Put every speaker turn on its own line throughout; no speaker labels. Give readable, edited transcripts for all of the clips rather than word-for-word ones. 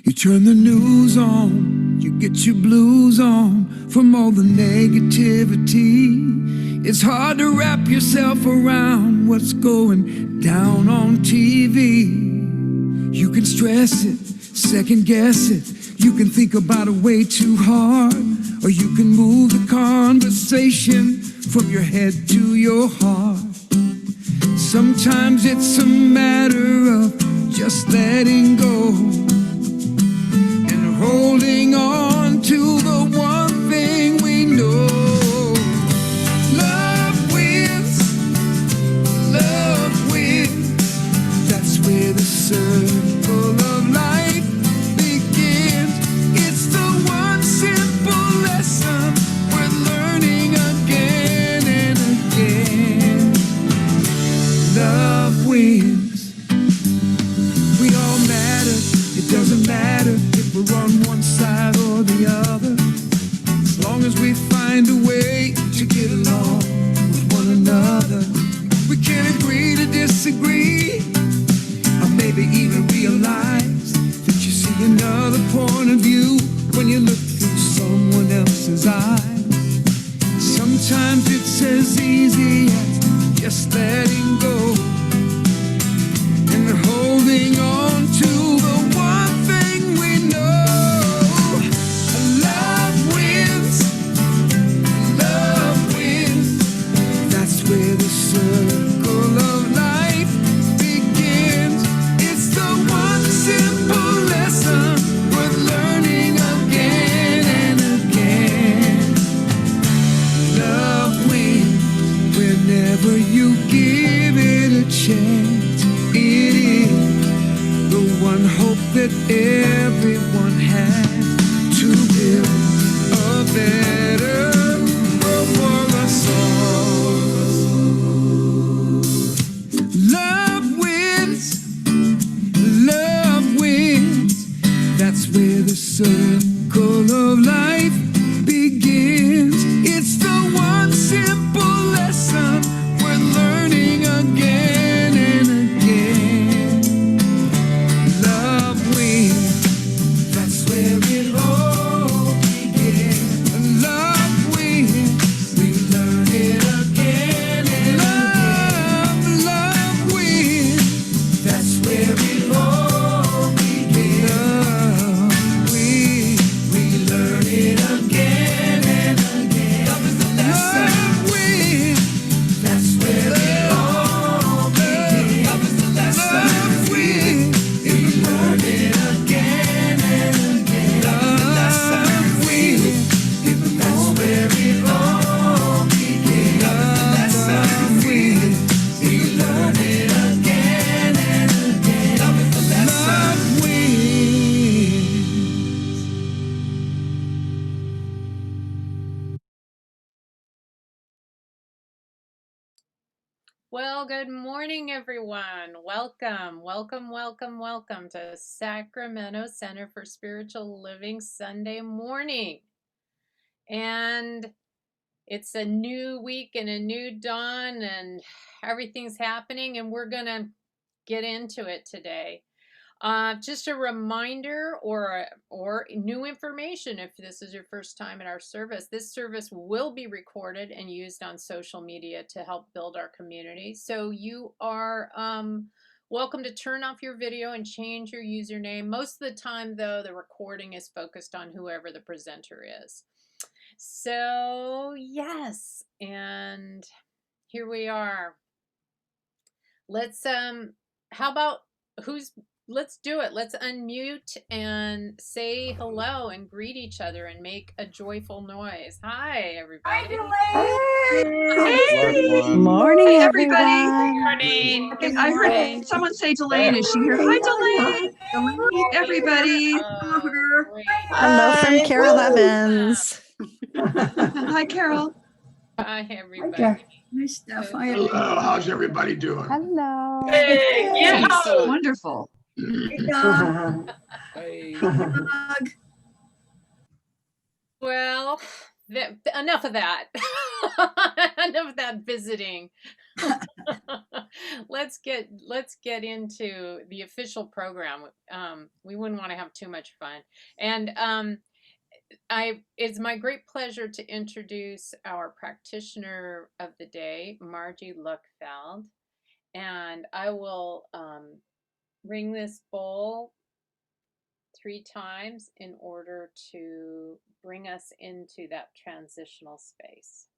You turn the news on, you get your blues on from all the negativity. It's hard to wrap yourself around what's going down on TV. You can stress it, second guess it. You can think about it way too hard, or you can move the conversation from your head to your heart. Sometimes it's a matter of just letting go and holding on to the one thing we know. Love wins, love wins. That's where the circle of life begins. It's the one simple lesson worth learning again and again. Love wins. We all matter. It doesn't matter if we're on one side or the other, as long as we find a way to get along with one another. We can agree to disagree, or maybe even realize that you see another point of view when you look through someone else's eyes. Sometimes it's as easy as just letting go and holding on to the one thing we know. Love wins, love wins. That's where the circle of life begins. It's the one simple lesson worth learning again and again. Love wins whenever you give it a chance. It is the one hope that everyone has to build a better world for us all. Love wins, love wins. That's where the circle of life begins. It's the one simple lesson worth learning again and again. Love wins. That's where it all begins. Love wins. We learn it again and again. Love wins. That's where it all begins. Love wins. We learn it again and again. Love is the lesson. Love wins. That's where it all begins. Love is the lesson. Love wins. We learn it again and again. Love is the lesson. Wins. That's where it all begins. Love is the lesson. Wins. We learn it again and again. Love is the lesson. Love wins.
Well, good morning, everyone. Welcome, welcome, welcome, welcome to Sacramento Center for Spiritual Living Sunday morning. And it's a new week and a new dawn, and everything's happening, and we're going to get into it today. Just a reminder or new information, if this is your first time in our service, this service will be recorded and used on social media to help build our community. So you are welcome to turn off your video and change your username. Most of the time, though, the recording is focused on whoever the presenter is. So yes, and here we are. Let's how about let's do it. Let's unmute and say hello and greet each other and make a joyful noise. Hi, everybody.
Hey.
Morning,
Hey,
everybody.
Morning.
Okay, I heard someone say Delane. Is she here? Hi, Delane. Everybody.
Great.
Hello from Carol Evans.
Hi, Carol.
Hi, everybody.
Hi, Steph. Hi,
Hello, how's everybody doing?
Hello.
Hey,
yeah.
Wonderful.
Well, enough of that. Enough of that visiting. let's get into the official program. We wouldn't want to have too much fun. And it's my great pleasure to introduce our practitioner of the day, Margie Luckfeld. And I will ring this bowl 3 times in order to bring us into that transitional space.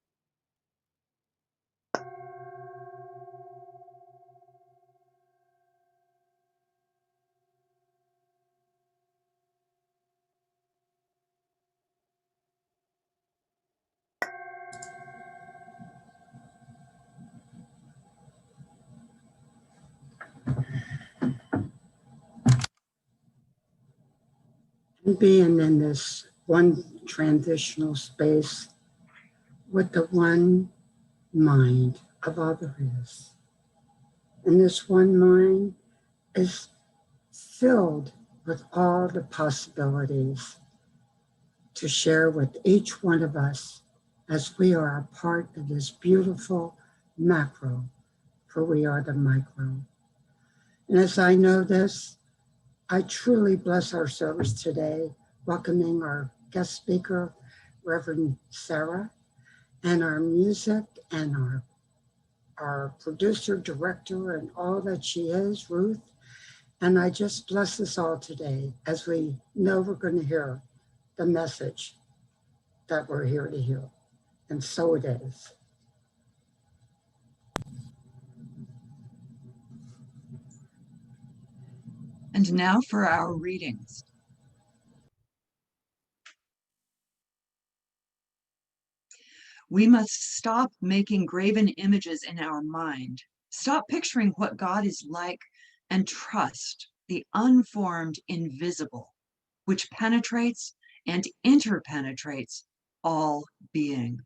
Being in this one transitional space with the one mind of all there is. And this one mind is filled with all the possibilities to share with each one of us as we are a part of this beautiful macro, for we are the micro. And as I know this, I truly bless our service today, welcoming our guest speaker, Reverend Sara, and our music and our producer, director, and all that she is, Ruth. And I just bless us all today as we know we're going to hear the message that we're here to hear. And so it is.
And now for our readings. We must stop making graven images in our mind. Stop picturing what God is like and trust the unformed invisible, which penetrates and interpenetrates all being.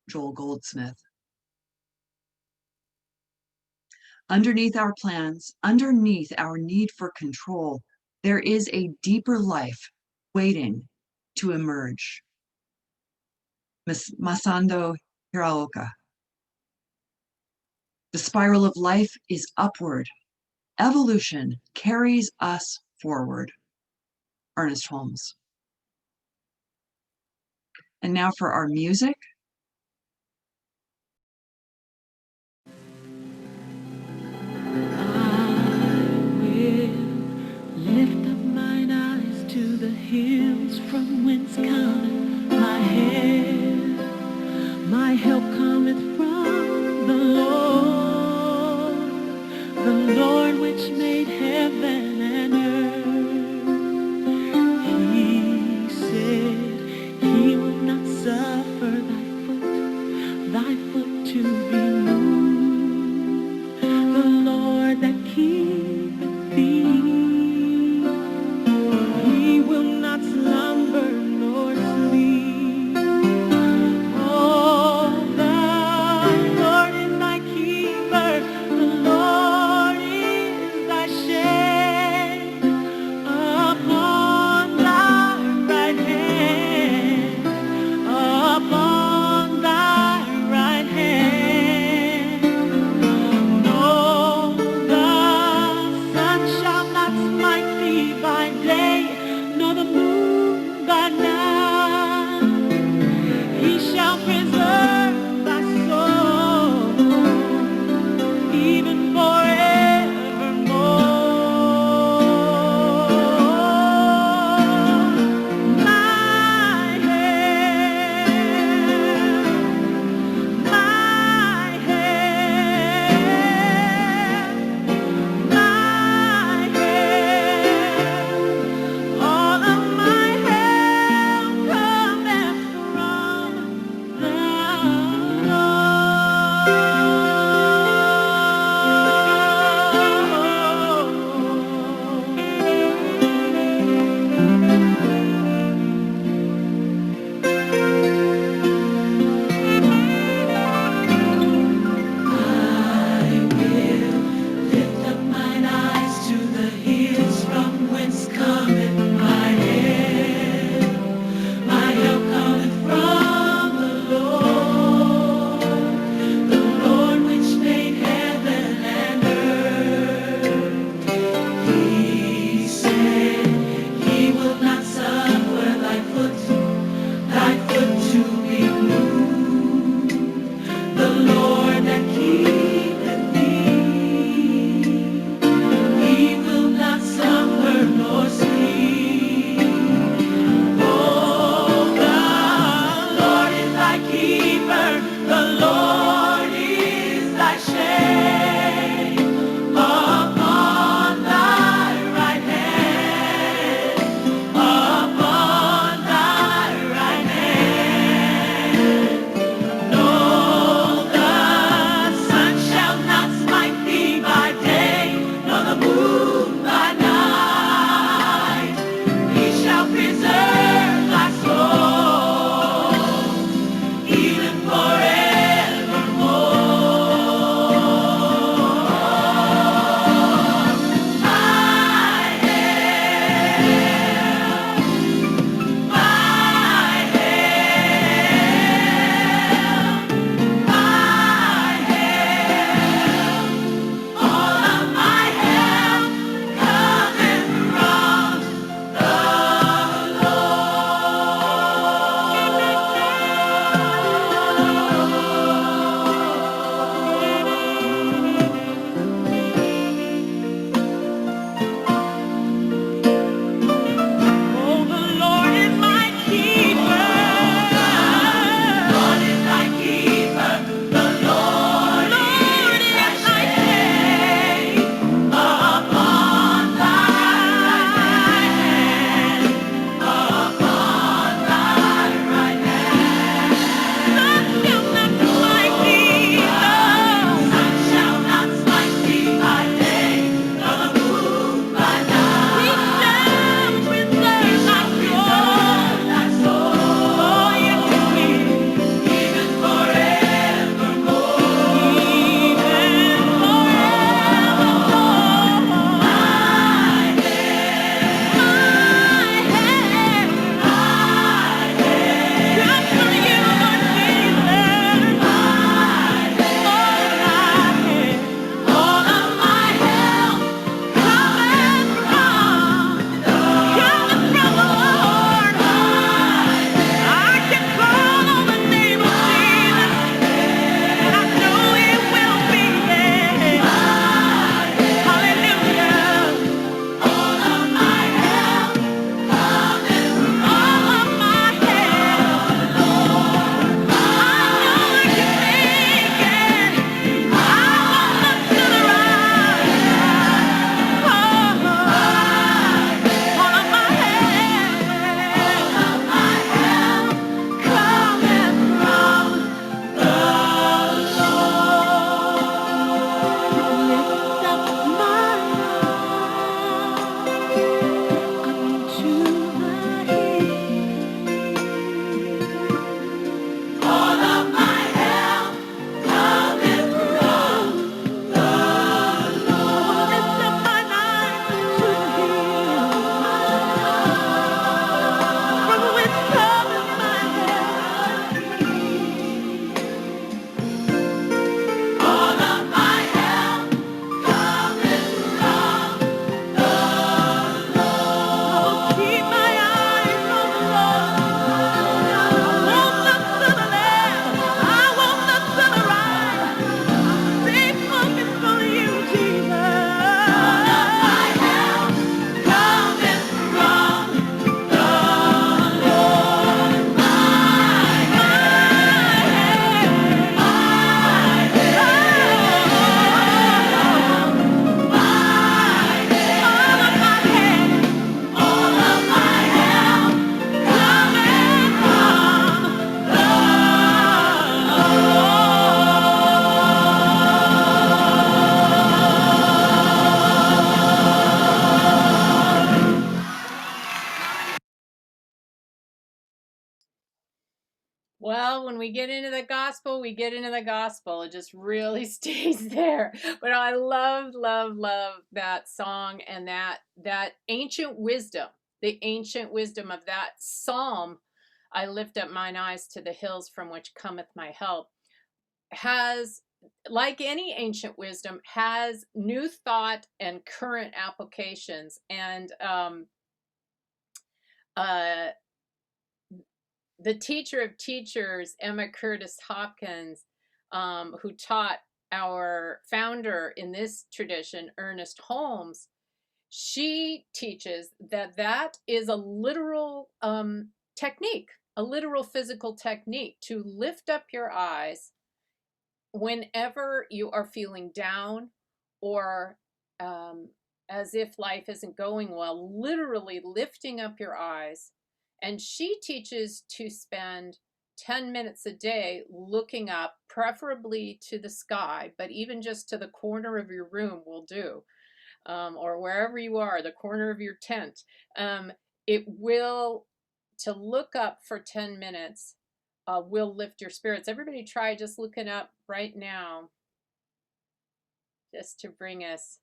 Joel Goldsmith. Underneath our plans, underneath our need for control, there is a deeper life waiting to emerge. Masato Hiraoka. The spiral of life is upward. Evolution carries us forward. Ernest Holmes. And now for our music.
Lift up mine eyes to the hills from whence cometh my help. My help cometh from the Lord which made heaven and earth. He said he will not suffer thy foot to be moved. The Lord that keepeth thee, he will not slumber nor sleep. Oh, the Lord is thy keeper, the Lord is thy shade upon thy right hand, upon thy right hand.
well, when we get into the gospel, we get into the gospel. It just really stays there. But I love, love, love that song and that ancient wisdom, the ancient wisdom of that psalm. I lift up mine eyes to the hills from which cometh my help, has, like any ancient wisdom, has new thought and current applications. And the teacher of teachers, Emma Curtis Hopkins, who taught our founder in this tradition, Ernest Holmes, she teaches that that is a literal technique, a literal physical technique to lift up your eyes whenever you are feeling down or as if life isn't going well, literally lifting up your eyes. And she teaches to spend 10 minutes a day looking up, preferably to the sky, but even just to the corner of your room will do, or wherever you are, the corner of your tent. It will, to look up for 10 minutes, will lift your spirits. Everybody try just looking up right now, just to bring us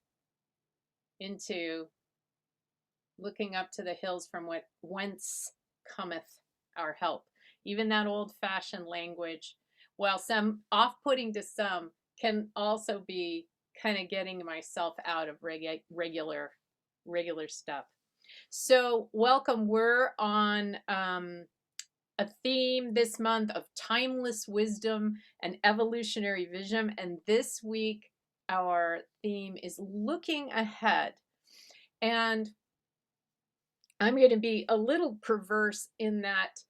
into looking up to the hills from whence cometh our help. Even that old-fashioned language, while some off-putting to some, can also be kind of getting myself out of regular stuff. So welcome. We're on a theme this month of timeless wisdom and evolutionary vision, and this week our theme is looking ahead. And I'm going to be a little perverse in that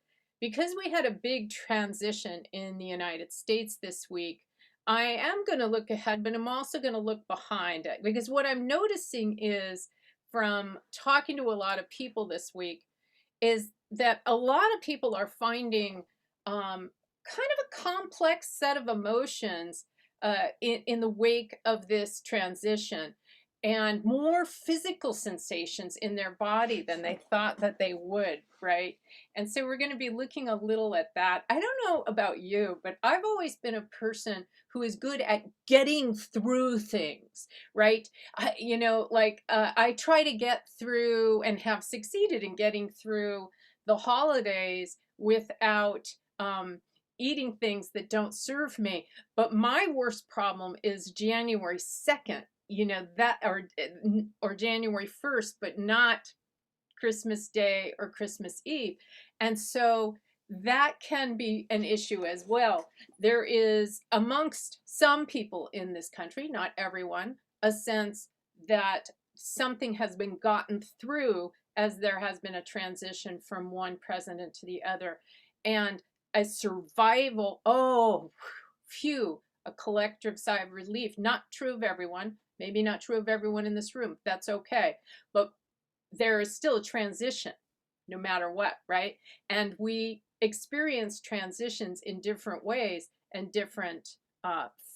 because we had a big transition in the United States this week, I am going to look ahead, but I'm also going to look behind it, because what I'm noticing is, from talking to a lot of people this week, is that a lot of people are finding kind of a complex set of emotions in the wake of this transition, and more physical sensations in their body than they thought that they would, right? And so we're going to be looking a little at that. I don't know about you, but I've always been a person who is good at getting through things, right? I try to get through and have succeeded in getting through the holidays without eating things that don't serve me. But my worst problem is January 2nd. That, or January 1st, but not Christmas Day or Christmas Eve. And so that can be an issue as well. There is, amongst some people in this country, not everyone, a sense that something has been gotten through as there has been a transition from one president to the other. And a survival, a collective sigh of relief. Not true of everyone. Maybe not true of everyone in this room. That's okay. But there is still a transition, no matter what, right? And we experience transitions in different ways and different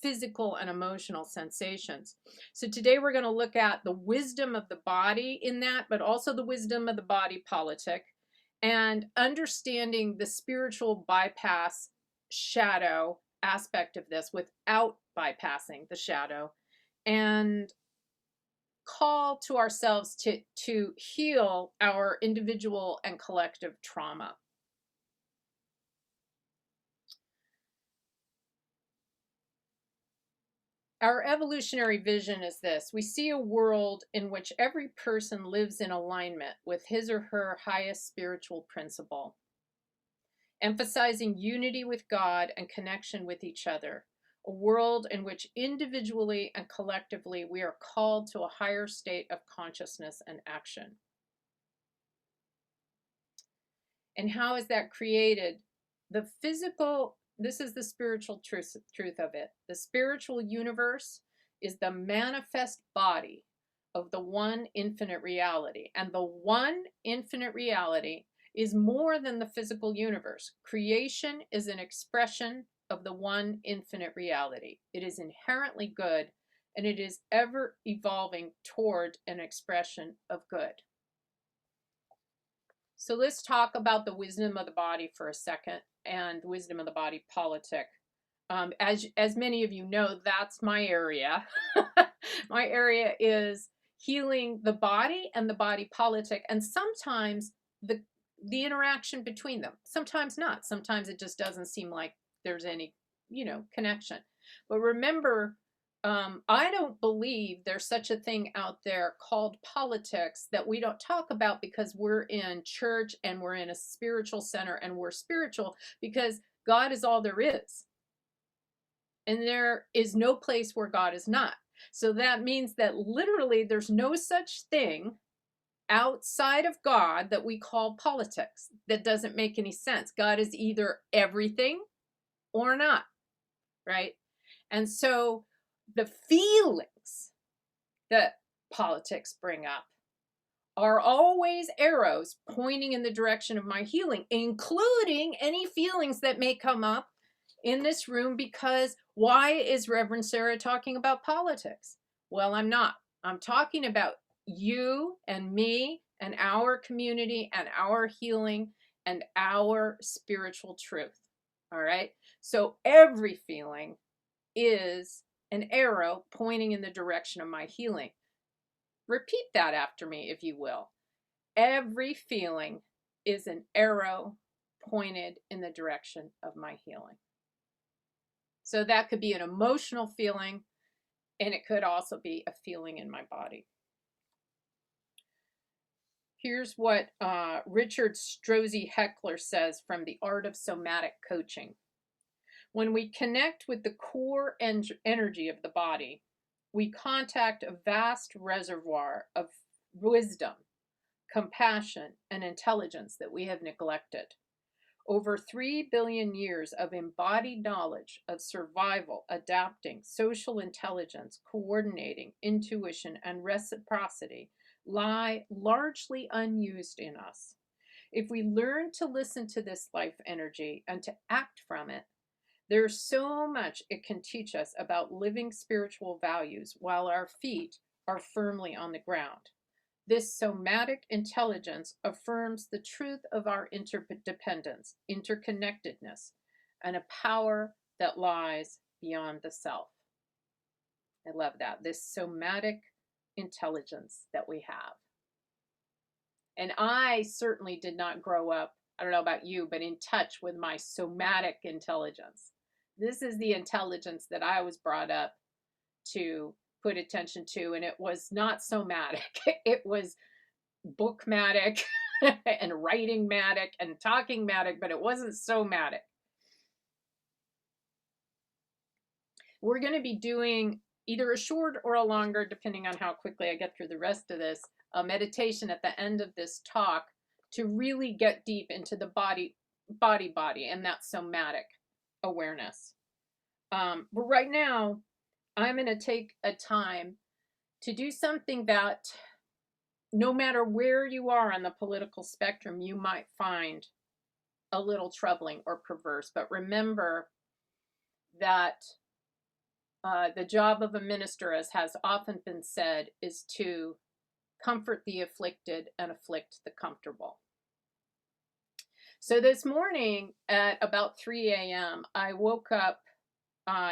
physical and emotional sensations. So today we're going to look at the wisdom of the body in that, but also the wisdom of the body politic, and understanding the spiritual bypass shadow aspect of this without bypassing the shadow, and call to ourselves to heal our individual and collective trauma. Our evolutionary vision is this: we see a world in which every person lives in alignment with his or her highest spiritual principle, emphasizing unity with God and connection with each other. A world in which individually and collectively we are called to a higher state of consciousness and action. And how is that created? The physical, this is the spiritual truth of it. The spiritual universe is the manifest body of the one infinite reality. And the one infinite reality is more than the physical universe. Creation is an expression of the one infinite reality. It is inherently good, and it is ever evolving toward an expression of good. So let's talk about the wisdom of the body for a second, and wisdom of the body politic. As many of you know, that's my area. My area is healing the body and the body politic, and sometimes the interaction between them. Sometimes not. Sometimes it just doesn't seem like there's any, connection. But remember, I don't believe there's such a thing out there called politics that we don't talk about, because we're in church and we're in a spiritual center, and we're spiritual because God is all there is. And there is no place where God is not. So that means that literally there's no such thing outside of God that we call politics. That doesn't make any sense. God is either everything or not, right? And so the feelings that politics bring up are always arrows pointing in the direction of my healing, including any feelings that may come up in this room, because why is Reverend Sara talking about politics? Well, I'm not. I'm talking about you and me and our community and our healing and our spiritual truth. All right. So every feeling is an arrow pointing in the direction of my healing. Repeat that after me, if you will. Every feeling is an arrow pointed in the direction of my healing. So that could be an emotional feeling, and it could also be a feeling in my body. Here's what Richard Strozzi Heckler says from The Art of Somatic Coaching. When we connect with the core energy of the body, we contact a vast reservoir of wisdom, compassion, and intelligence that we have neglected. Over 3 billion years of embodied knowledge of survival, adapting, social intelligence, coordinating, intuition, and reciprocity lie largely unused in us. If we learn to listen to this life energy and to act from it, there's so much it can teach us about living spiritual values while our feet are firmly on the ground. This somatic intelligence affirms the truth of our interdependence, interconnectedness, and a power that lies beyond the self. I love that. This somatic intelligence that we have. And I certainly did not grow up, I don't know about you, but in touch with my somatic intelligence. This is the intelligence that I was brought up to put attention to, and it was not somatic. It was bookmatic and writing-matic and talking-matic, but it wasn't somatic. We're going to be doing either a short or a longer, depending on how quickly I get through the rest of this, a meditation at the end of this talk to really get deep into the body, and that somatic awareness. But right now, I'm going to take a time to do something that no matter where you are on the political spectrum, you might find a little troubling or perverse. But remember that the job of a minister, as has often been said, is to comfort the afflicted and afflict the comfortable. So this morning at about 3 a.m., I woke up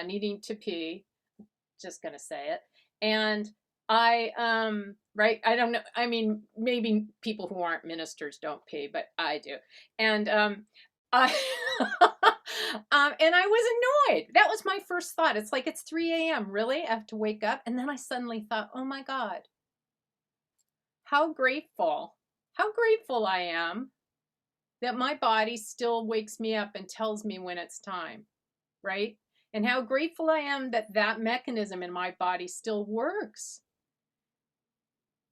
needing to pee, just going to say it. And I don't know. I mean, maybe people who aren't ministers don't pee, but I do. And I and I was annoyed. That was my first thought. It's like, it's 3 a.m. Really? I have to wake up? And then I suddenly thought, oh my God, how grateful I am that my body still wakes me up and tells me when it's time, right? And how grateful I am that that mechanism in my body still works.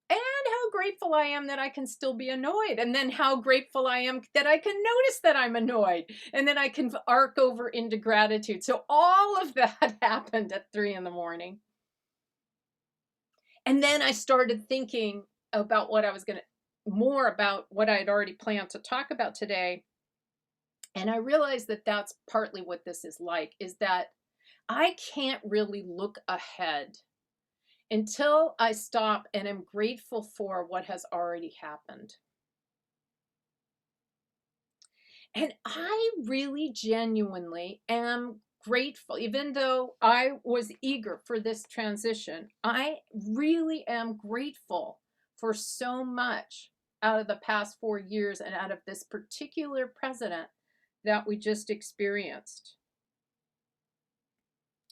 And how grateful I am that I can still be annoyed. And then how grateful I am that I can notice that I'm annoyed. And then I can arc over into gratitude. So all of that happened at 3 in the morning. And then I started thinking about more about what I had already planned to talk about today. And I realized that that's partly what this is like, is that I can't really look ahead until I stop and am grateful for what has already happened. And I really genuinely am grateful, even though I was eager for this transition. I really am grateful for so much out of the past 4 years and out of this particular president that we just experienced.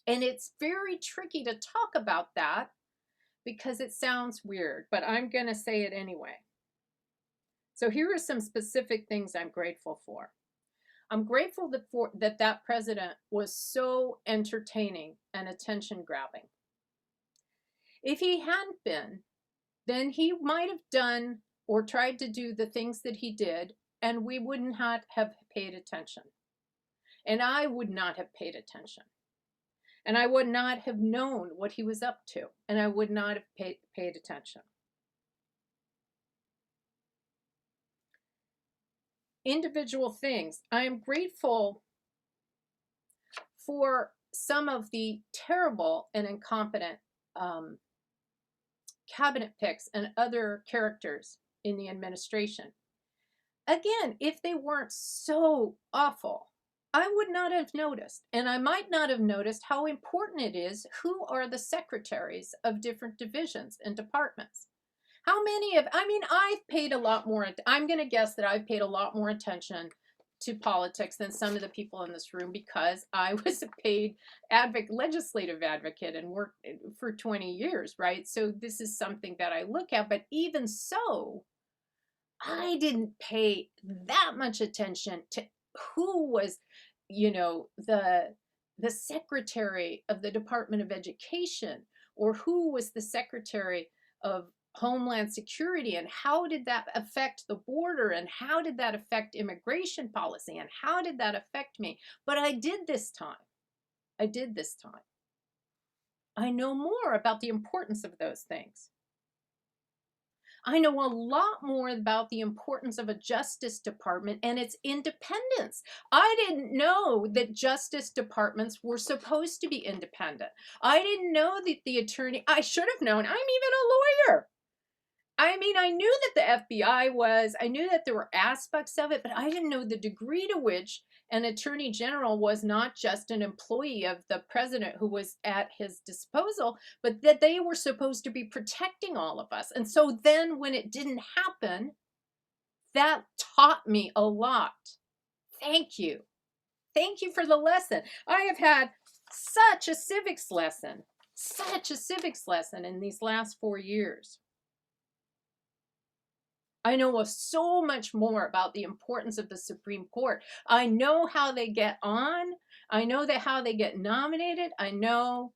And it's very tricky to talk about that because it sounds weird, but I'm going to say it anyway. So here are some specific things I'm grateful for. I'm grateful that president was so entertaining and attention grabbing. If he hadn't been, then he might have done or tried to do the things that he did, and we wouldn't have paid attention. And I would not have paid attention. And I would not have known what he was up to, and I would not have paid attention. Individual things. I am grateful for some of the terrible and incompetent cabinet picks and other characters in the administration. Again, if they weren't so awful, I would not have noticed, and I might not have noticed how important it is who are the secretaries of different divisions and departments. How many of, I mean, I've paid a lot more, I'm going to guess that I've paid a lot more attention to politics than some of the people in this room because I was a paid legislative advocate and worked for 20 years, right? So this is something that I look at, but even so, I didn't pay that much attention to who was, you know, the secretary of the Department of Education, or who was the secretary of Homeland Security, and how did that affect the border, and how did that affect immigration policy, and how did that affect me? But I did this time. I did this time. I know more about the importance of those things. I know a lot more about the importance of a Justice Department and its independence. I didn't know that Justice Departments were supposed to be independent. I didn't know that the attorney, I should have known, I'm even a lawyer. I mean, I knew that the FBI was, I knew that there were aspects of it, but I didn't know the degree to which an attorney general was not just an employee of the president who was at his disposal, but that they were supposed to be protecting all of us. And so then when it didn't happen, that taught me a lot. Thank you. Thank you for the lesson. I have had such a civics lesson in these last 4 years. I know so much more about the importance of the Supreme Court. I know how they get on. I know that how they get nominated. I know,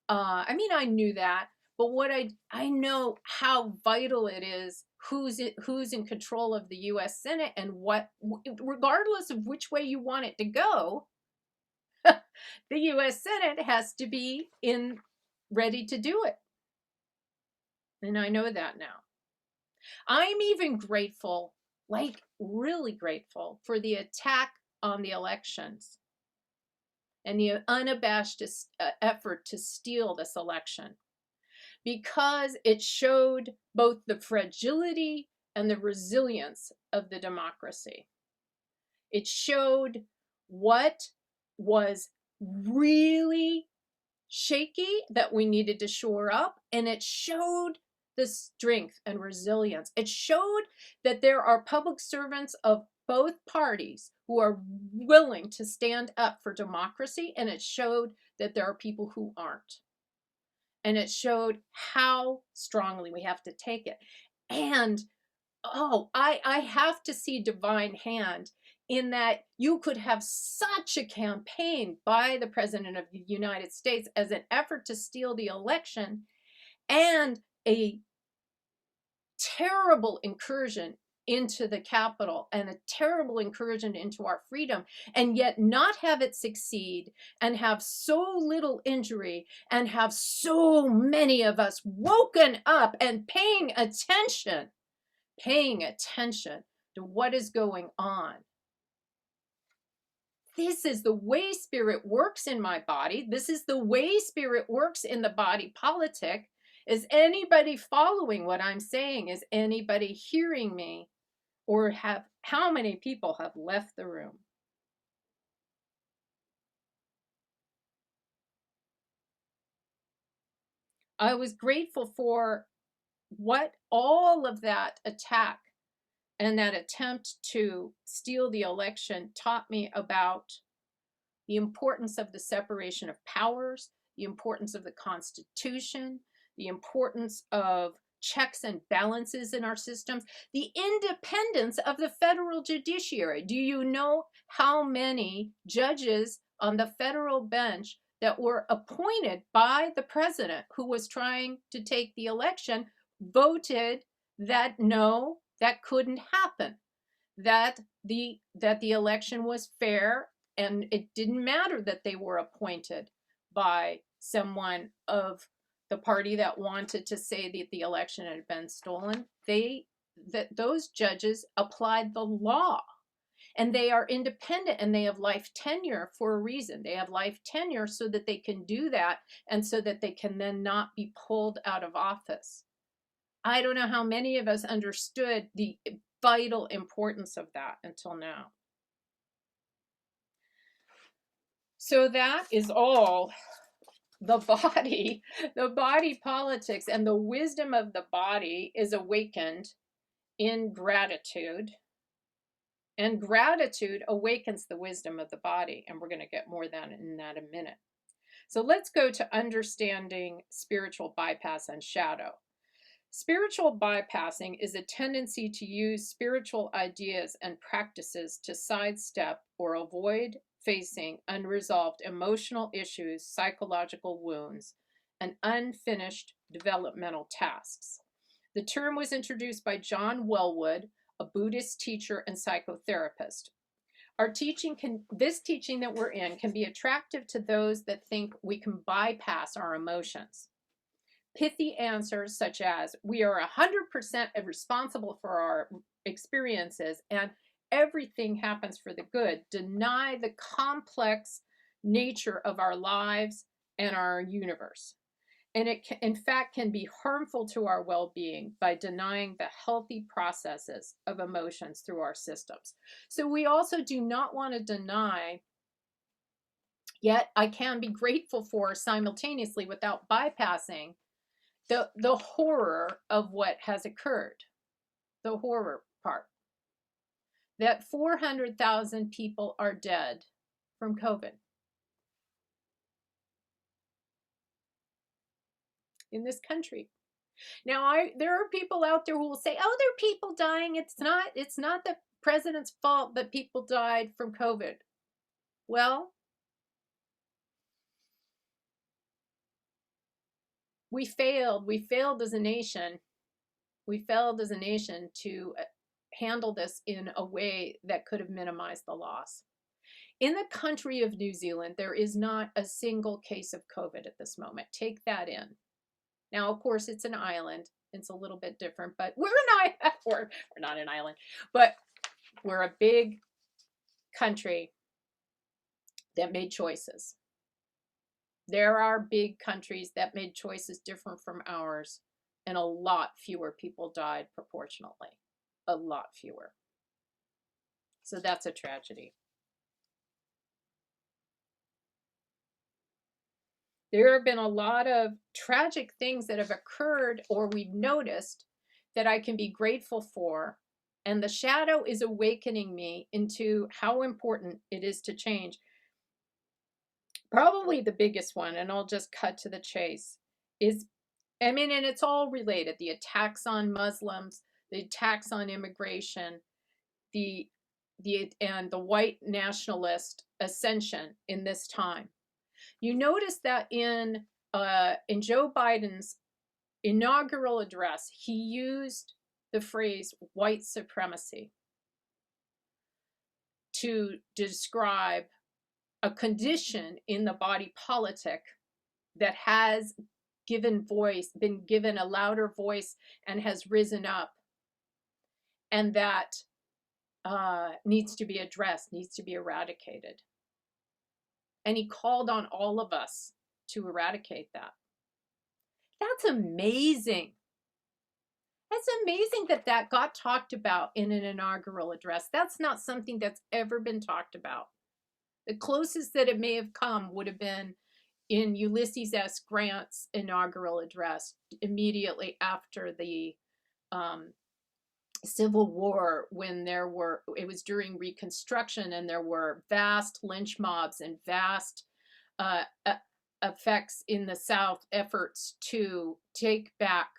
I knew that, but what I know how vital it is who's in control of the U.S. Senate, and what, regardless of which way you want it to go, the U.S. Senate has to be ready to do it. And I know that now. I'm even grateful, like really grateful, for the attack on the elections and the unabashed effort to steal this election, because it showed both the fragility and the resilience of the democracy. It showed what was really shaky that we needed to shore up, and it showed the strength and resilience. It showed that there are public servants of both parties who are willing to stand up for democracy, and it showed that there are people who aren't. And it showed how strongly we have to take it. And I have to see divine hand in that you could have such a campaign by the President of the United States as an effort to steal the election, and a terrible incursion into the Capitol and a terrible incursion into our freedom, and yet not have it succeed, and have so little injury, and have so many of us woken up and paying attention to what is going on. This is the way spirit works in my body. This is the way spirit works in the body politic. Is anybody following what I'm saying? Is anybody hearing me? Or how many people have left the room? I was grateful for what all of that attack and that attempt to steal the election taught me about the importance of the separation of powers, the importance of the Constitution, the importance of checks and balances in our systems, the independence of the federal judiciary. Do you know how many judges on the federal bench that were appointed by the president who was trying to take the election voted that no, that couldn't happen, that the election was fair, and it didn't matter that they were appointed by someone of the party that wanted to say that the election had been stolen. Those judges applied the law, and they are independent, and they have life tenure for a reason. They have life tenure so that they can do that, and so that they can then not be pulled out of office. I don't know how many of us understood the vital importance of that until now. So that is all the body politics, and the wisdom of the body is awakened in gratitude, and gratitude awakens the wisdom of the body, and we're going to get more than in that in a minute. So let's go to understanding spiritual bypass and shadow. Spiritual bypassing is a tendency to use spiritual ideas and practices to sidestep or avoid facing unresolved emotional issues, psychological wounds, and unfinished developmental tasks. The term was introduced by John Wellwood, a Buddhist teacher and psychotherapist. This teaching that we're in can be attractive to those that think we can bypass our emotions. Pithy answers such as, we are 100% responsible for our experiences and everything happens for the good, deny the complex nature of our lives and our universe. And it can, in fact, can be harmful to our well-being by denying the healthy processes of emotions through our systems. So we also do not want to deny, yet I can be grateful for simultaneously without bypassing the horror of what has occurred, the horror part. That 400,000 people are dead from COVID in this country. Now, there are people out there who will say, "Oh, there are people dying. It's not the president's fault that people died from COVID." Well, we failed. We failed as a nation. We failed as a nation to handle this in a way that could have minimized the loss. In the country of New Zealand, there is not a single case of COVID at this moment. Take that in. Now, of course, it's an island. It's a little bit different, but we're not an island, but we're a big country that made choices. There are big countries that made choices different from ours, and a lot fewer people died proportionately. A lot fewer. So that's a tragedy. There have been a lot of tragic things that have occurred or we've noticed that I can be grateful for. And the shadow is awakening me into how important it is to change. Probably the biggest one, and I'll just cut to the chase, is, and it's all related. The attacks on Muslims, the attacks on immigration, and the white nationalist ascension in this time. You notice that in Joe Biden's inaugural address, he used the phrase white supremacy to describe a condition in the body politic that has been given a louder voice and has risen up, and that needs to be addressed, needs to be eradicated. And he called on all of us to eradicate that. That's amazing. It's amazing that that got talked about in an inaugural address. That's not something that's ever been talked about. The closest that it may have come would have been in Ulysses S. Grant's inaugural address immediately after the Civil War, when it was during Reconstruction, and there were vast lynch mobs and vast effects in the South, efforts to take back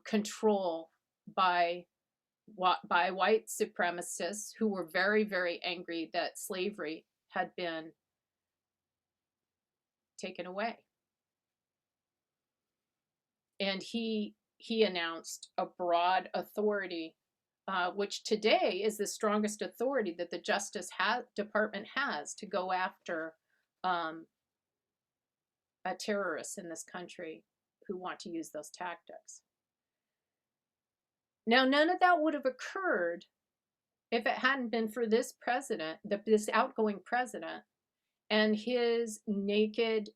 control by white supremacists who were very, very angry that slavery had been taken away. And he announced a broad authority, which today is the strongest authority that the Justice Department has to go after terrorists in this country who want to use those tactics. Now, none of that would have occurred if it hadn't been for this president, this outgoing president, and his naked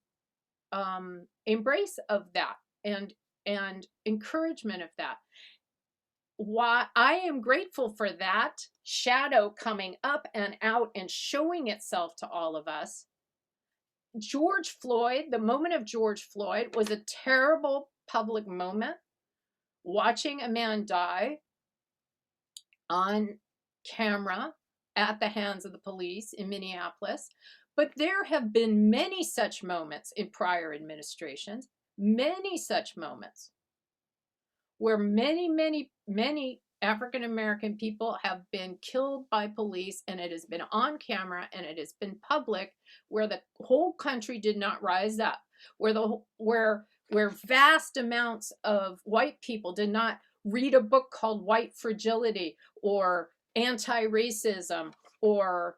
embrace of that and encouragement of that. Why I am grateful for that shadow coming up and out and showing itself to all of us. George Floyd, the moment of George Floyd was a terrible public moment. Watching a man die on camera at the hands of the police in Minneapolis. But there have been many such moments in prior administrations, many such moments where many African American people have been killed by police, and it has been on camera and it has been public, where the whole country did not rise up, where vast amounts of white people did not read a book called White Fragility or Anti-Racism or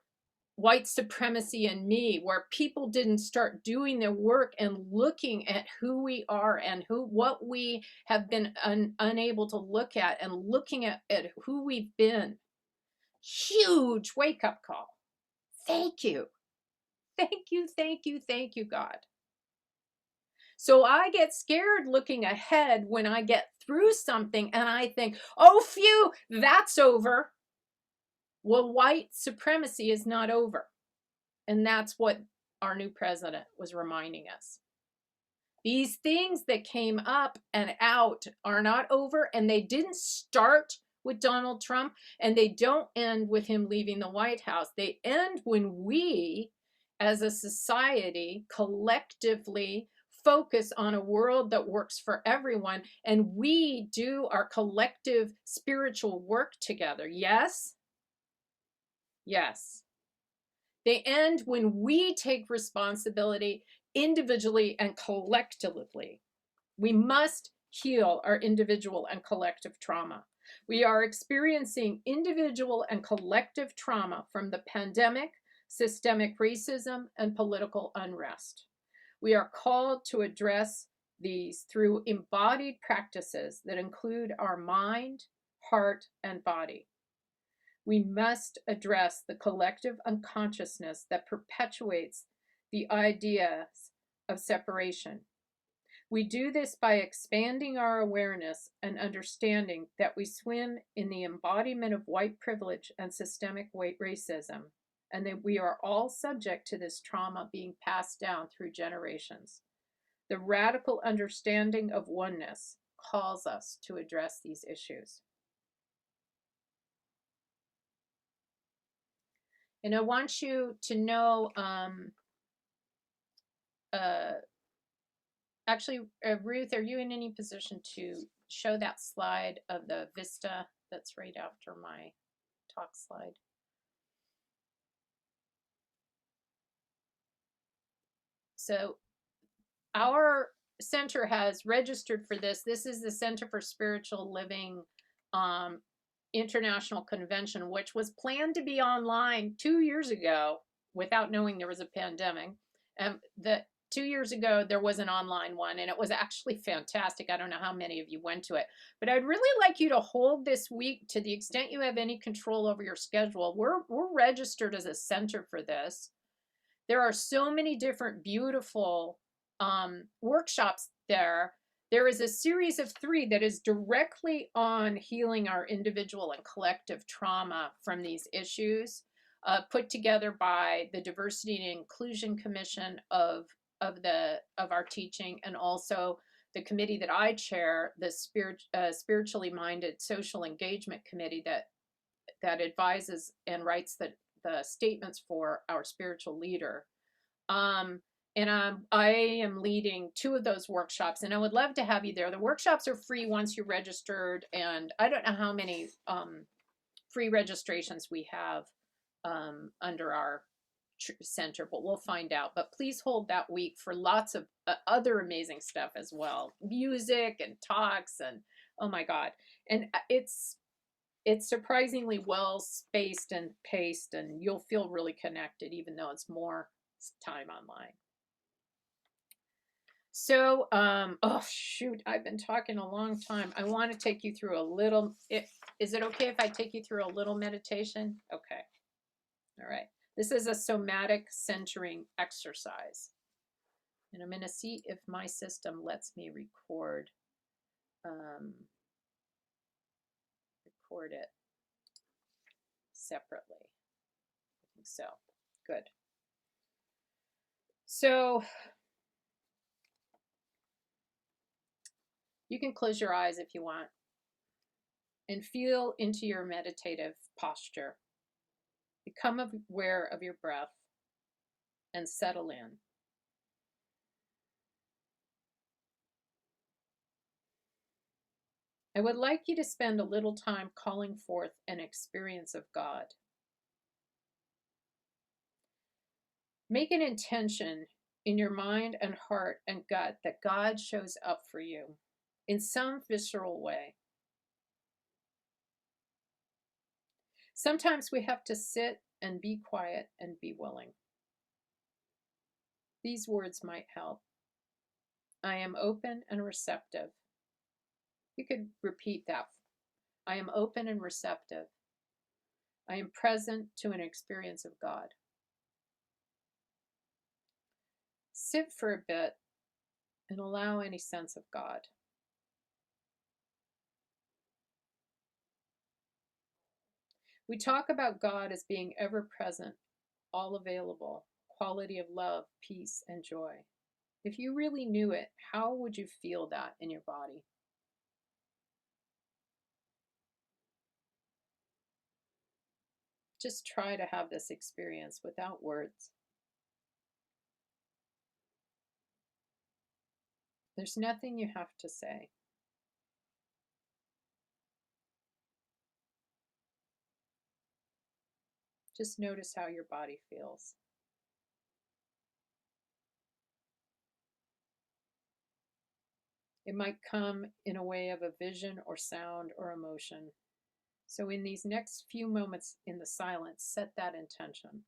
White Supremacy and Me, where people didn't start doing their work and looking at who we are and what we have been unable to look at, and looking at who we've been. Huge wake-up call. Thank you. Thank you, thank you, thank you, God. So I get scared looking ahead when I get through something and I think, oh, phew, that's over. Well, white supremacy is not over. And that's what our new president was reminding us. These things that came up and out are not over, and they didn't start with Donald Trump, and they don't end with him leaving the White House. They end when we, as a society, collectively focus on a world that works for everyone, and we do our collective spiritual work together. Yes? Yes. They end when we take responsibility individually and collectively. We must heal our individual and collective trauma. We are experiencing individual and collective trauma from the pandemic, systemic racism, and political unrest. We are called to address these through embodied practices that include our mind, heart, and body. We must address the collective unconsciousness that perpetuates the ideas of separation. We do this by expanding our awareness and understanding that we swim in the embodiment of white privilege and systemic racism, and that we are all subject to this trauma being passed down through generations. The radical understanding of oneness calls us to address these issues. And I want you to know, actually, Ruth, are you in any position to show that slide of the vista that's right after my talk slide? So our center has registered for this. This is the Center for Spiritual Living International Convention, which was planned to be online 2 years ago without knowing there was a pandemic. And 2 years ago, there was an online one, and it was actually fantastic. I don't know how many of you went to it, but I'd really like you to hold this week to the extent you have any control over your schedule. We're registered as a center for this. There are so many different beautiful workshops there. There is a series of 3 that is directly on healing our individual and collective trauma from these issues, put together by the Diversity and Inclusion Commission of our teaching, and also the committee that I chair, the Spiritually Minded Social Engagement Committee that advises and writes the statements for our spiritual leader. And I am leading 2 of those workshops, and I would love to have you there. The workshops are free once you're registered, and I don't know how many free registrations we have under our center, but we'll find out. But please hold that week for lots of other amazing stuff as well, music and talks, and oh my God, and it's surprisingly well spaced and paced, and you'll feel really connected, even though it's more time online. So, oh shoot, I've been talking a long time. I want to take you through a little, is it okay if I take you through a little meditation? Okay. All right. This is a somatic centering exercise. And I'm going to see if my system lets me record it separately. I think so. Good. So, you can close your eyes if you want and feel into your meditative posture. Become aware of your breath and settle in. I would like you to spend a little time calling forth an experience of God. Make an intention in your mind and heart and gut that God shows up for you in some visceral way. Sometimes we have to sit and be quiet and be willing. These words might help. I am open and receptive. You could repeat that. I am open and receptive. I am present to an experience of God. Sit for a bit and allow any sense of God. We talk about God as being ever present, all available, quality of love, peace, and joy. If you really knew it, how would you feel that in your body? Just try to have this experience without words. There's nothing you have to say. Just notice how your body feels. It might come in a way of a vision or sound or emotion. So in these next few moments in the silence, set that intention.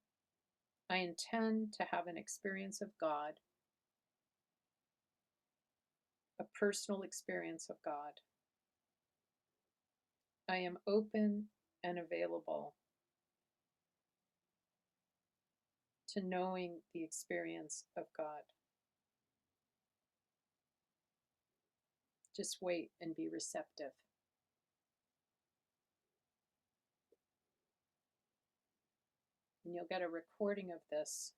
I intend to have an experience of God, a personal experience of God. I am open and available to knowing the experience of God. Just wait and be receptive. And you'll get a recording of this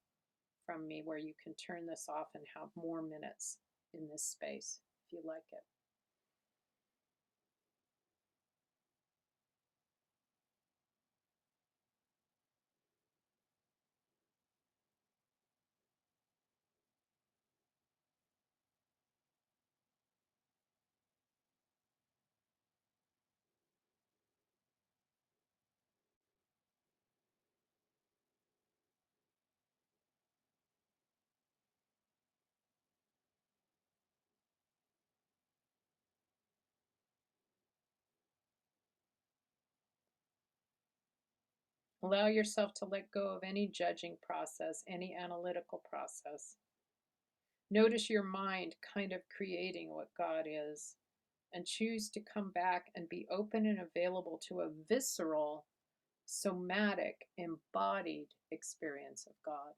from me where you can turn this off and have more minutes in this space if you like it. Allow yourself to let go of any judging process, any analytical process. Notice your mind kind of creating what God is, and choose to come back and be open and available to a visceral, somatic, embodied experience of God.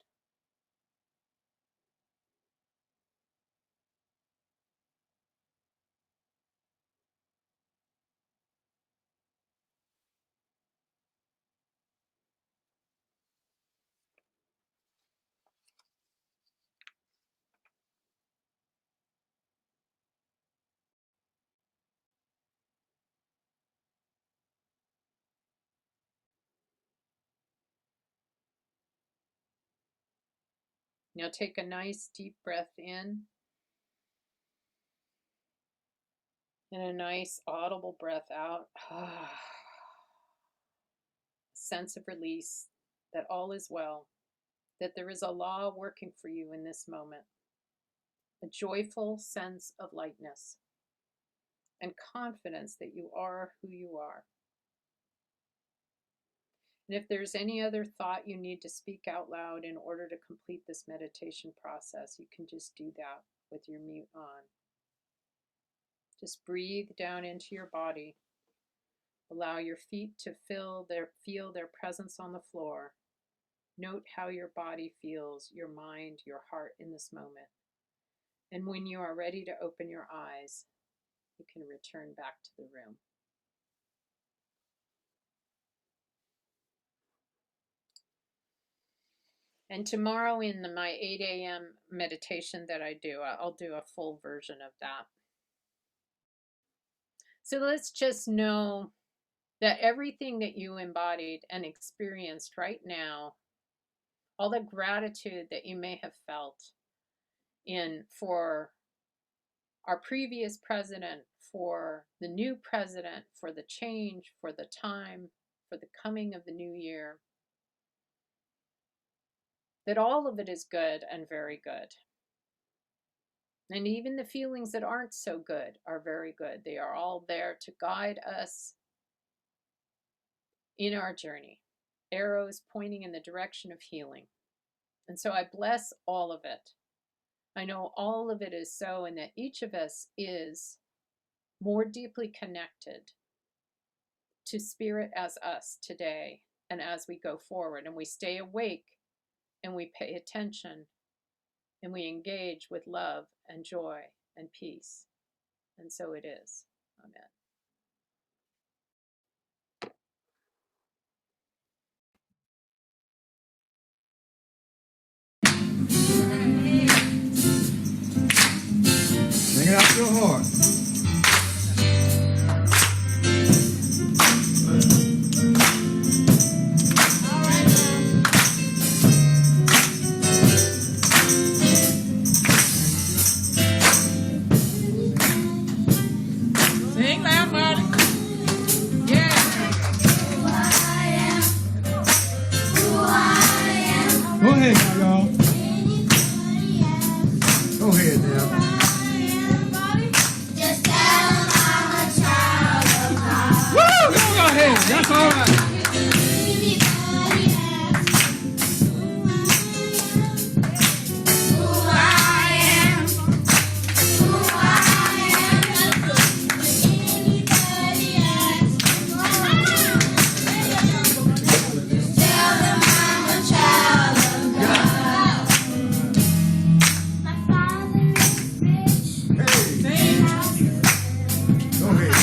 Now take a nice deep breath in and a nice audible breath out. Sense of release, that all is well, that there is a law working for you in this moment. A joyful sense of lightness and confidence that you are who you are. And if there's any other thought you need to speak out loud in order to complete this meditation process, you can just do that with your mute on. Just breathe down into your body. Allow your feet to feel their presence on the floor. Note how your body feels, your mind, your heart in this moment. And when you are ready to open your eyes, you can return back to the room. And tomorrow in my 8 a.m. meditation that I do, I'll do a full version of that. So let's just know that everything that you embodied and experienced right now, all the gratitude that you may have felt for our previous president, for the new president, for the change, for the time, for the coming of the new year, that all of it is good and very good. And even the feelings that aren't so good are very good. They are all there to guide us in our journey. Arrows pointing in the direction of healing. And so I bless all of it. I know all of it is so, and that each of us is more deeply connected to Spirit as us today and as we go forward. And we stay awake and we pay attention and we engage with love and joy and peace. And so it is. Amen.
Sing it out your heart. Sing loud, buddy. Yeah. Go ahead now, y'all. Go ahead now. Woo! Go ahead. That's all right. Go ahead.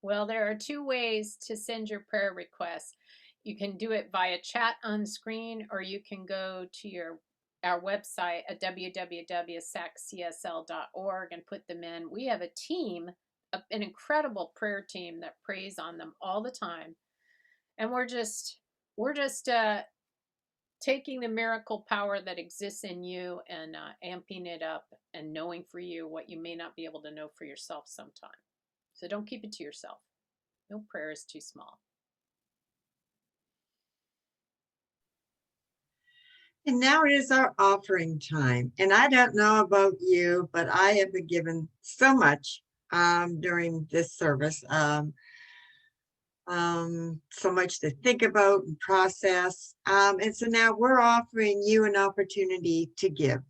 Well, there are two ways to send your prayer requests. You can do it via chat on screen, or you can go to our website at www.saccsl.org and put them in. We have a team, an incredible prayer team that prays on them all the time, and we're just taking the miracle power that exists in you and amping it up and knowing for you what you may not be able to know for yourself sometime. So don't keep it to yourself. No prayer is too small.
And now it is our offering time. And I don't know about you, but I have been given so much during this service. So much to think about and process. And so now we're offering you an opportunity to give.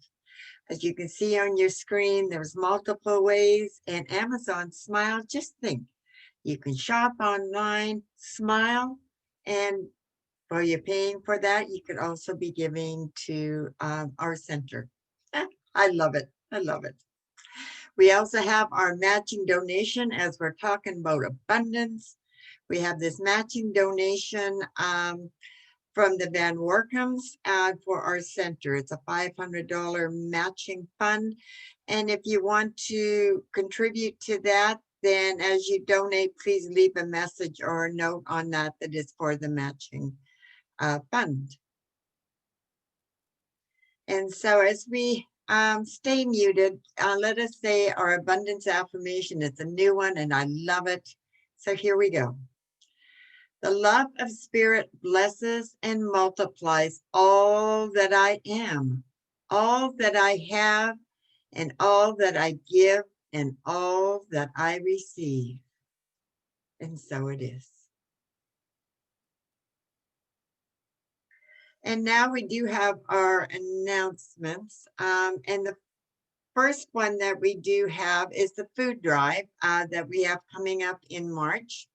As you can see on your screen, there's multiple ways. And Amazon Smile, just think, you can shop online, smile, and while you're paying for that, you could also be giving to our center. I love it. I love it. We also have our matching donation as we're talking about abundance. We have this matching donation from the Van Workhams for our center. It's a $500 matching fund. And if you want to contribute to that, then as you donate, please leave a message or a note on that is for the matching fund. And so as we stay muted, let us say our abundance affirmation. It's a new one and I love it. So here we go. The love of Spirit blesses and multiplies all that I am, all that I have, and all that I give, and all that I receive. And so it is. And now we do have our announcements. And the first one that we do have is the food drive that we have coming up in March.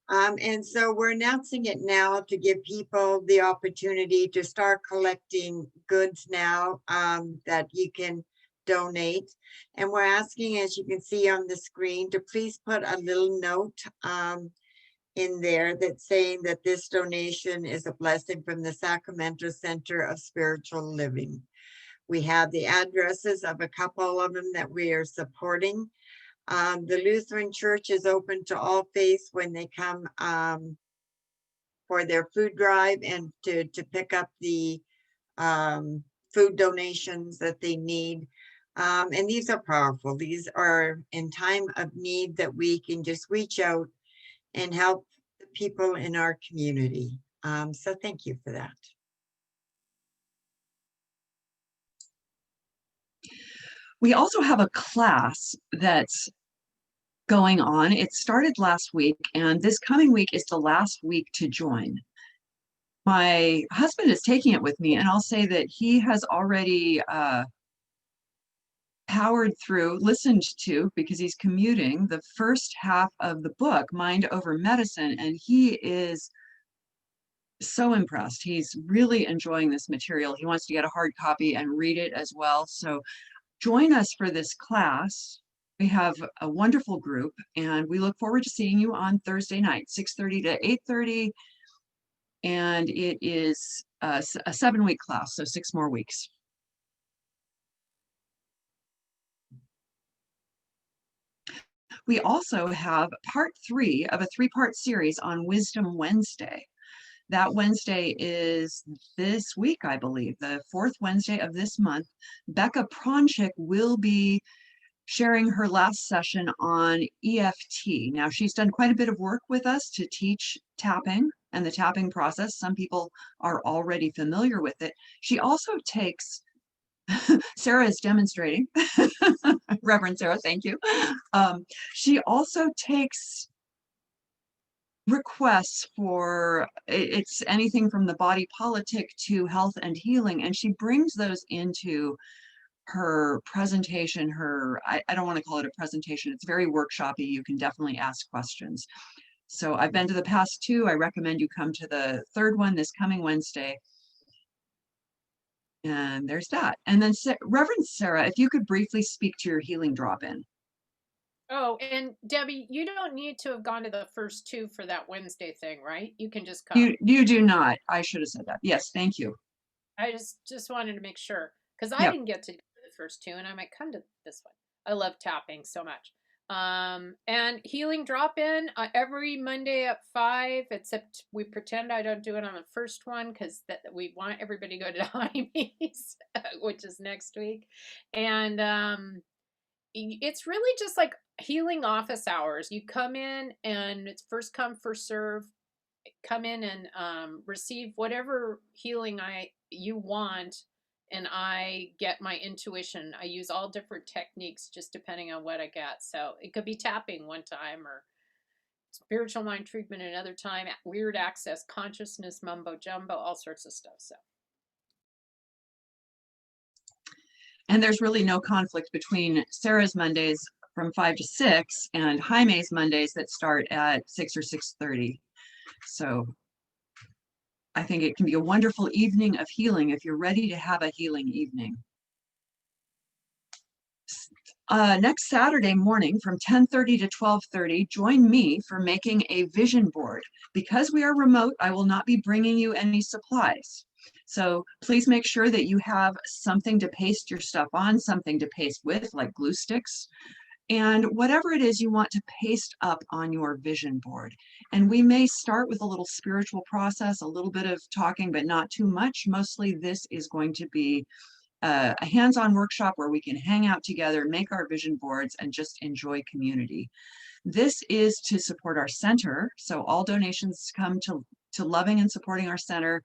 And so we're announcing it now to give people the opportunity to start collecting goods now that you can donate. And we're asking, as you can see on the screen, to please put a little note in there that's saying that this donation is a blessing from the Sacramento Center of Spiritual Living. We have the addresses of a couple of them that we are supporting. The Lutheran Church is open to all faiths when they come for their food drive and to pick up the food donations that they need. And these are powerful. These are in time of need that we can just reach out and help the people in our community. So thank you for that.
We also have a class that's going on. It started last week, and this coming week is the last week to join. My husband is taking it with me, and I'll say that he has already powered through, listened to, because he's commuting, the first half of the book, Mind Over Medicine, and he is so impressed. He's really enjoying this material. He wants to get a hard copy and read it as well. So join us for this class. We have a wonderful group, and we look forward to seeing you on Thursday night, 6:30 to 8:30. And it is a 7-week class, so 6 more weeks. We also have part 3 of a 3-part series on Wisdom Wednesday. That Wednesday is this week, I believe, the 4th Wednesday of this month. Becca Pronchik will be sharing her last session on EFT. Now, she's done quite a bit of work with us to teach tapping and the tapping process. Some people are already familiar with it. She also takes, Sarah is demonstrating, Reverend Sarah, thank you. She also takes requests for, it's anything from the body politic to health and healing, and she brings those into her presentation. I don't want to call it a presentation, it's very workshopy. You can definitely ask questions. So I've been to the past 2. I recommend you come to the 3rd one this coming Wednesday. And there's that. And then Reverend Sarah, if you could briefly speak to your healing drop-in.
Oh, and Debbie, you don't need to have gone to the first two for that Wednesday thing, right? You can just come.
You do not. I should have said that. Yes, thank you.
I just wanted to make sure because I
Yep.
didn't get to do the first two, and I might come to this one. I love tapping so much. And healing drop in every Monday at 5, except we pretend I don't do it on the first one because that we want everybody to go to Jaime's, which is next week. And it's really just like healing office hours. You come in and it's first come, first serve. Come in and receive whatever healing you want, and I get my intuition. I use all different techniques just depending on what I get. So it could be tapping one time, or spiritual mind treatment another time, weird access, consciousness, mumbo jumbo, all sorts of stuff. So
And there's really no conflict between Sarah's Mondays from 5 to 6 and Jaime's Mondays that start at 6 or 6:30. So I think it can be a wonderful evening of healing if you're ready to have a healing evening. Next Saturday morning from 10:30 to 12:30, join me for making a vision board. Because we are remote, I will not be bringing you any supplies. So please make sure that you have something to paste your stuff on, something to paste with, like glue sticks, and whatever it is you want to paste up on your vision board. And we may start with a little spiritual process, a little bit of talking, but not too much. Mostly this is going to be a hands-on workshop where we can hang out together, make our vision boards, and just enjoy community. This is to support our center. So all donations come to loving and supporting our center.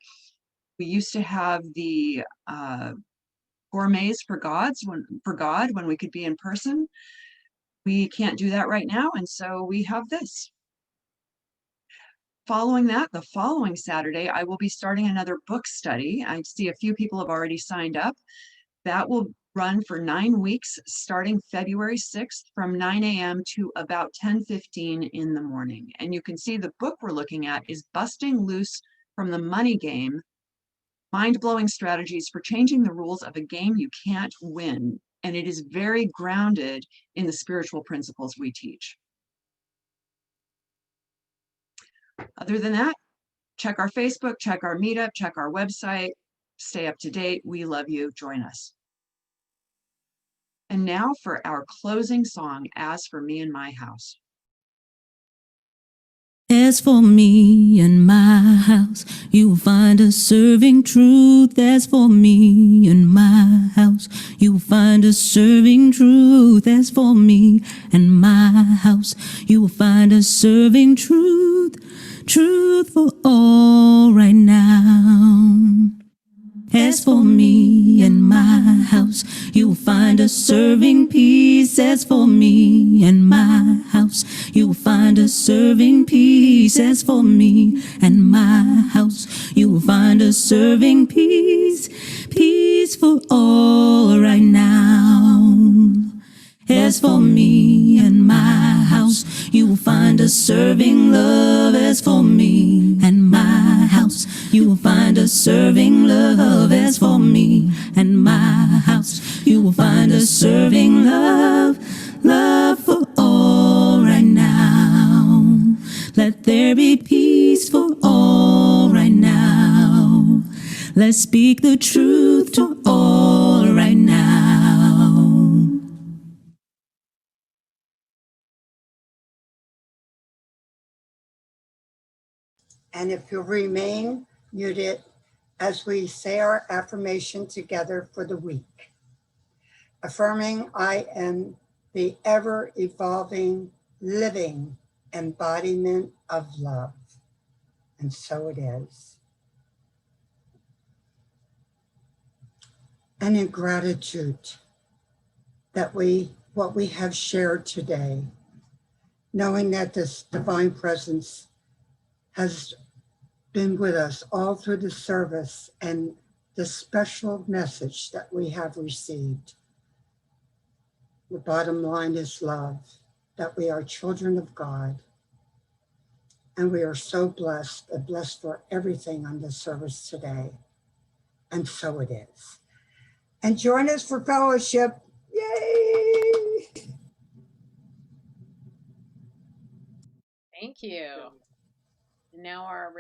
We used to have the gourmets for God when we could be in person. We can't do that right now, and so we have this. Following that, the following Saturday, I will be starting another book study. I see a few people have already signed up. That will run for 9 weeks, starting February 6th from 9 a.m. to about 10:15 in the morning. And you can see the book we're looking at is Busting Loose from the Money Game, Mind-Blowing Strategies for Changing the Rules of a Game You Can't Win. And it is very grounded in the spiritual principles we teach. Other than that, check our Facebook, check our meetup, check our website, stay up to date. We love you. Join us. And now for our closing song, As for Me and My House.
As for me and my house, you will find us serving truth. As for me and my house, you will find us serving truth. As for me and my house, you will find us serving truth. Truth for all right now. As for me and my house, you will find us serving peace. As for me and my house, you will find us serving peace. As for me and my house, you will find us serving peace. Peace for all right now. As for me and my house, you will find us serving love. As for me and my house, you will find us serving love. As for me and my house, you will find us serving love. Love for all right now. Let there be peace for all right now. Let's speak the truth to all right now.
And if you'll remain muted as we say our affirmation together for the week. Affirming, I am the ever-evolving, living embodiment of love. And so it is. And in gratitude that what we have shared today, knowing that this divine presence has been with us all through the service and the special message that we have received. The bottom line is love, that we are children of God. And we are so blessed and blessed for everything on the service today. And so it is. And join us for fellowship. Yay!
Thank you. Now our